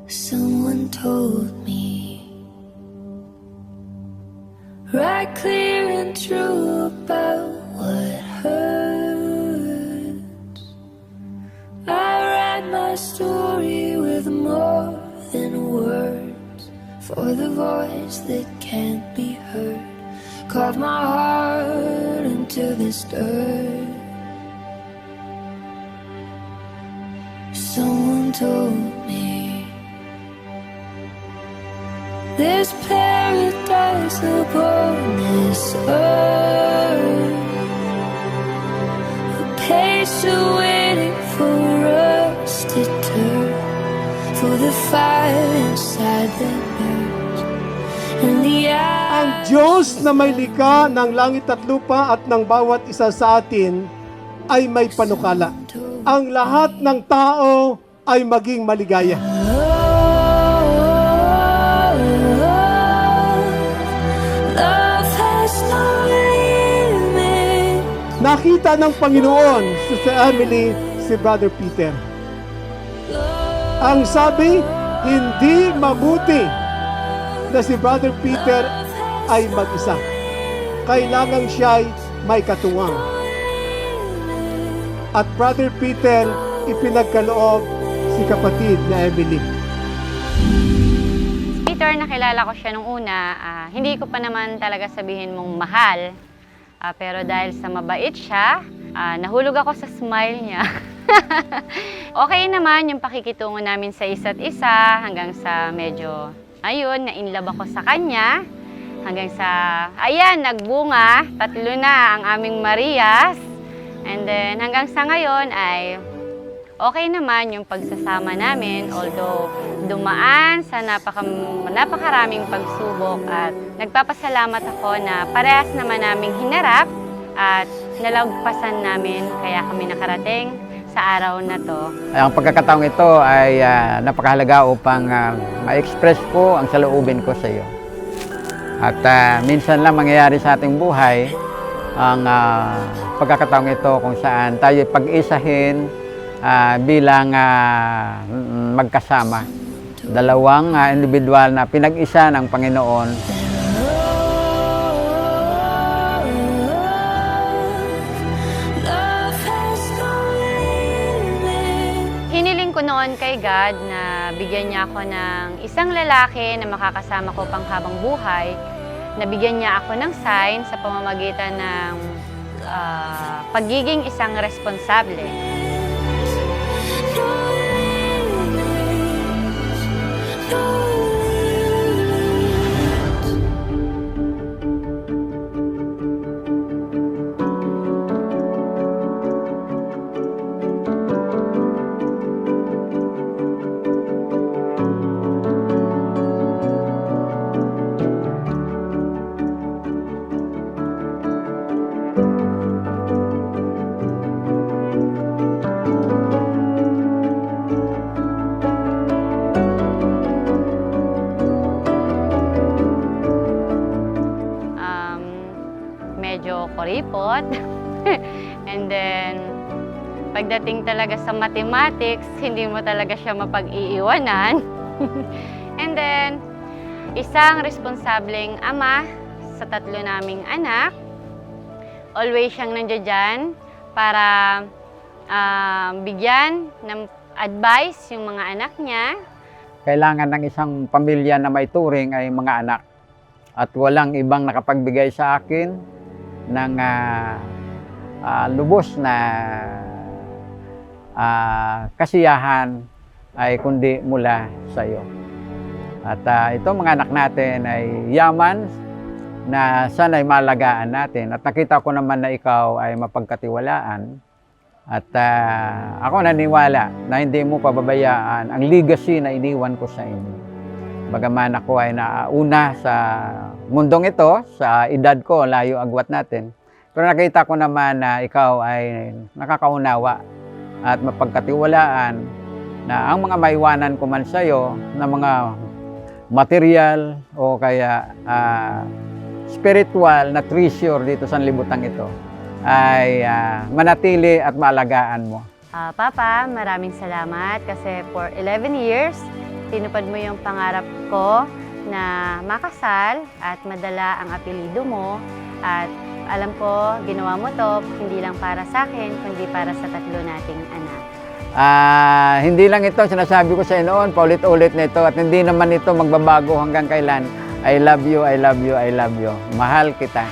Someone told me, right clear and true about what hurts. I write my story with more than words, for the voice that can't be heard. Carve my heart into this dirt. Someone told me there's paradise upon this earth, a patient waiting for us to turn, for the fire inside that burns, and the Ang Diyos na may likha ng langit at lupa at ng bawat isa sa atin ay may panukala. Ang lahat ng tao ay maging maligaya. love has no limit. Nakita ng Panginoon si Emily, si Brother Peter. Ang sabi, hindi mabuti na si Brother Peter ay mag-isa. Kailangan siya'y may katuwang. At Brother Peter, ipinagkaloob si kapatid na Emily. Peter, nakilala ko siya nung una, hindi ko pa naman talaga sabihin mong mahal. Pero dahil sa mabait siya, nahulog ako sa smile niya. Okay naman yung pakikitungo namin sa isa't isa hanggang sa medyo, ayun, na-inlove ako sa kanya. Hanggang sa, ayan, nagbunga, 3 na ang aming Marias. And then hanggang sa ngayon ay okay naman yung pagsasama namin, although dumaan sa napakaraming pagsubok at nagpapasalamat ako na parehas naman naming hinarap at nalagpasan namin kaya kami nakarating sa araw na to. Ang pagkakataong ito ay napakahalaga upang ma-express ko ang saloobin ko sa iyo. At minsan lang mangyayari sa ating buhay ang pagkakataong ito kung saan tayo pag-isahin bilang magkasama. Dalawang individual na pinag-isa ng Panginoon. Love has no limit. Hiniling ko noon kay God na bigyan niya ako ng isang lalaki na makakasama ko pang habang buhay, na bigyan niya ako ng sign sa pamamagitan ng pagiging isang responsable. Medyo kuripot. And then, pagdating talaga sa mathematics, hindi mo talaga siya mapag-iiwanan. And then, isang responsableng ama sa 3 naming anak. Always siyang nandiyan dyan para bigyan ng advice yung mga anak niya. Kailangan ng isang pamilya na may turing ay mga anak. At walang ibang nakapagbigay sa akin ng lubos na kasiyahan ay kundi mula sa iyo. At ito mga anak natin ay yaman na sana'y malagaan natin. At nakita ko naman na ikaw ay mapagkatiwalaan. At ako naniwala na hindi mo pababayaan ang legacy na iniwan ko sa inyo. Bagaman ako ay nauna sa mundong ito, sa edad ko, layo agwat natin. Pero nakita ko naman na ikaw ay nakakaunawa at mapagkatiwalaan na ang mga maiwanan ko man sa iyo na mga material o kaya spiritual na treasure dito sa libutang ito ay manatili at maalagaan mo. Papa, maraming salamat kasi for 11 years, tinupad mo yung pangarap ko na makasal at madala ang apelido mo. At alam ko, ginawa mo to hindi lang para sa akin, kundi para sa 3 nating anak. Hindi lang ito, sinasabi ko sa iyo noon, paulit-ulit na ito at hindi naman ito magbabago hanggang kailan. I love you, I love you, I love you. Mahal kita.